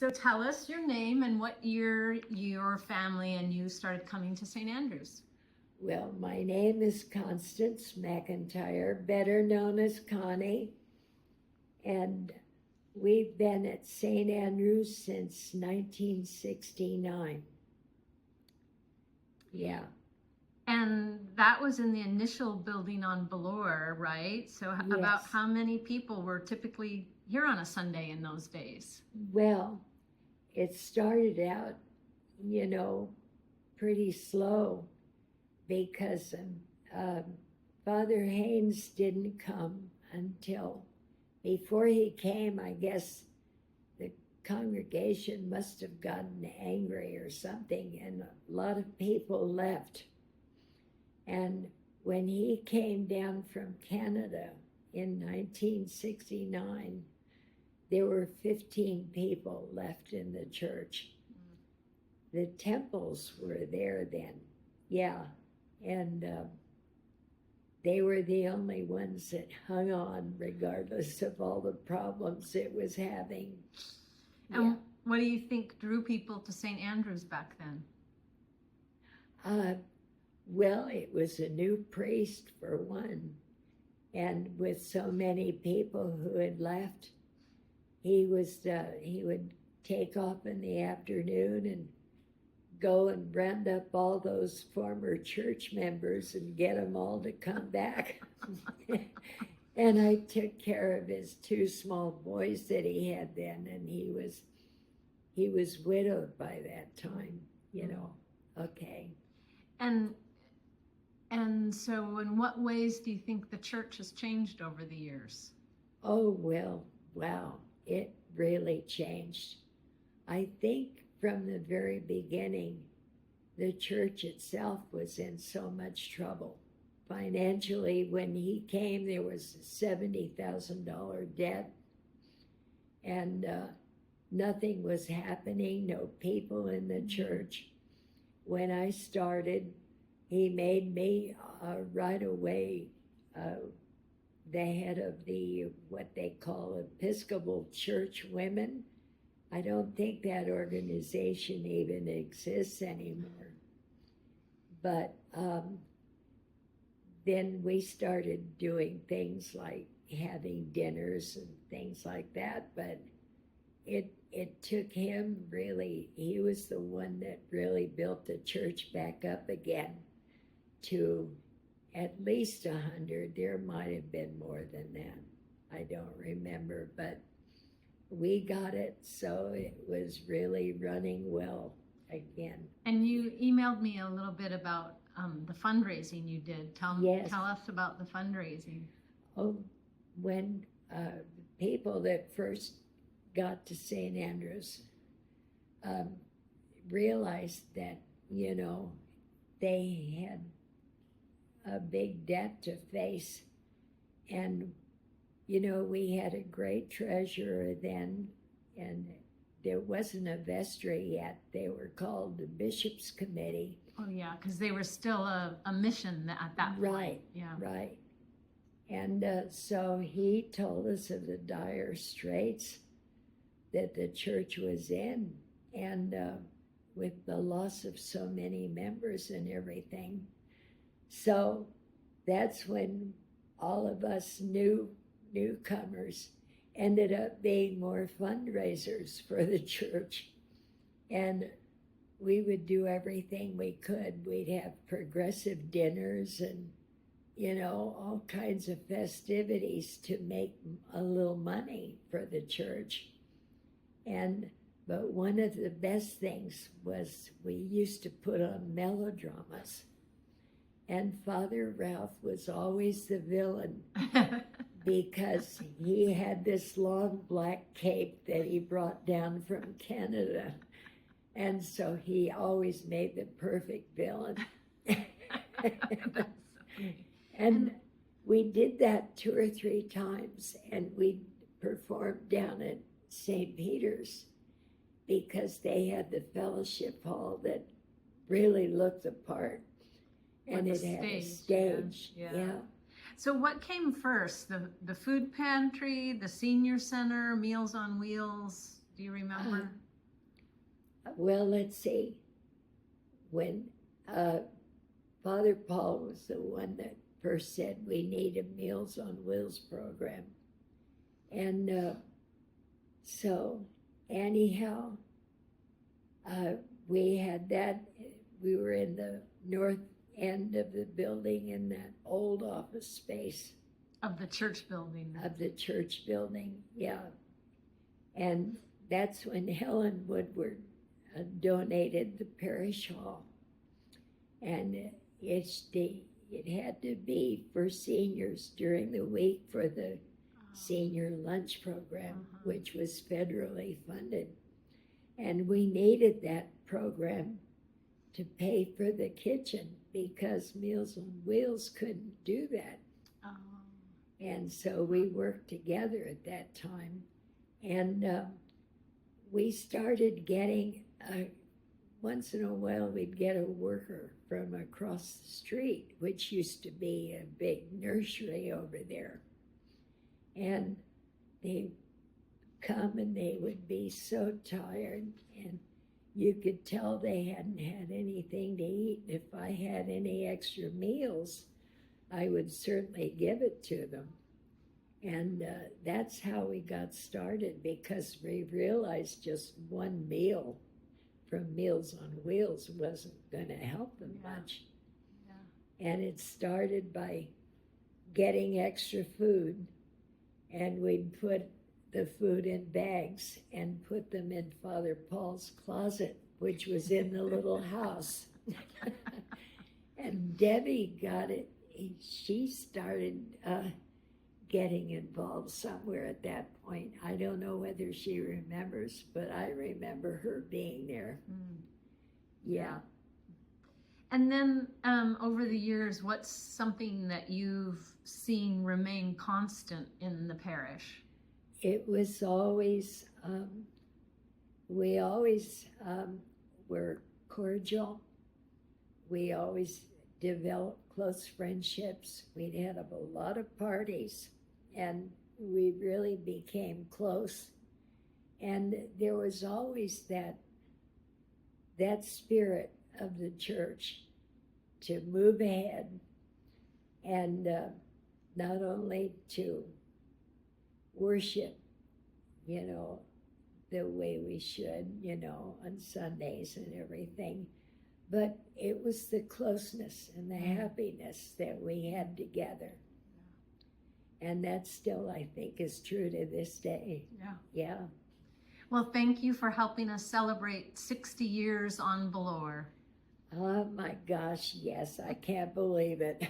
So tell us your name and what year your family and you started coming to St. Andrews. Well, my name is Constance McIntyre, better known as Connie, and we've been at St. Andrews since 1969. Yeah. And that was in the initial building on Valor, right? So about Yes. how many people were typically here on a Sunday in those days? Well, it started out, pretty slow because Father Haynes didn't come until before he came. I guess the congregation must have gotten angry or something, and a lot of people left. And when he came down from Canada in 1969, there were 15 people left in the church. The temples were there then, yeah, and they were the only ones that hung on regardless of all the problems it was having. And yeah. what do you think drew people to St. Andrews back then? Well, it was a new priest for one, and with so many people who had left, he would take off in the afternoon and go and round up all those former church members and get them all to come back. And I took care of his two small boys that he had then, and he was widowed by that time, Okay. And so in what ways do you think the church has changed over the years? Oh, well, wow, it really changed. I think from the very beginning, the church itself was in so much trouble. Financially, when he came, there was a $70,000 debt, and nothing was happening, no people in the church. When I started, he made me right away the head of the, what they call Episcopal Church Women. I don't think that organization even exists anymore. But then we started doing things like having dinners and things like that. But it took him really, he was the one that really built the church back up again to at least 100. There might have been more than that. I don't remember, but we got it, so it was really running well again. And you emailed me a little bit about the fundraising you did. Yes. Tell us about the fundraising. Oh, when people that first got to St. Andrews realized that, they had a big debt to face. And, we had a great treasurer then, and there wasn't a vestry yet. They were called the Bishop's Committee. Oh, yeah, because they were still a mission at that point. Right, yeah. Right. And so he told us of the dire straits that the church was in, and with the loss of so many members and everything. So that's when all of us newcomers ended up being more fundraisers for the church. And we would do everything we could. We'd have progressive dinners and, all kinds of festivities to make a little money for the church. But one of the best things was we used to put on melodramas. And Father Ralph was always the villain because he had this long black cape that he brought down from Canada. And so he always made the perfect villain. And we did that 2 or 3 times, and we performed down at St. Peter's because they had the fellowship hall that really looked the part. And it had a stage. Yeah. So what came first? The food pantry, the senior center, Meals on Wheels? Do you remember? Well, let's see. When Father Paul was the one that first said we need a Meals on Wheels program. And so, anyhow, we had that. We were in the north end of the building in that old office space. Of the church building. Of the church building, yeah. And that's when Helen Woodward donated the parish hall. And it had to be for seniors during the week for the senior lunch program, which was federally funded. And we needed that program to pay for the kitchen because Meals on Wheels couldn't do that. Oh. And so we worked together at that time. And we started getting, once in a while, we'd get a worker from across the street, which used to be a big nursery over there. And they'd come and they would be so tired, and you could tell they hadn't had anything to eat. If I had any extra meals, I would certainly give it to them. And that's how we got started, because we realized just one meal from Meals on Wheels wasn't going to help them much. Yeah. And it started by getting extra food, and we'd put the food in bags and put them in Father Paul's closet, which was in the little house. And Debbie got it. She started getting involved somewhere at that point. I don't know whether she remembers, but I remember her being there. Yeah. And then over the years, what's something that you've seen remain constant in the parish? It was always, we always were cordial. We always developed close friendships. We'd had a lot of parties, and we really became close. And there was always that spirit of the church to move ahead, and not only to worship, the way we should, on Sundays and everything, but it was the closeness and the happiness that we had together. And that still, I think, is true to this day. Yeah. Well, thank you for helping us celebrate 60 years on Valor. Oh my gosh, yes, I can't believe it.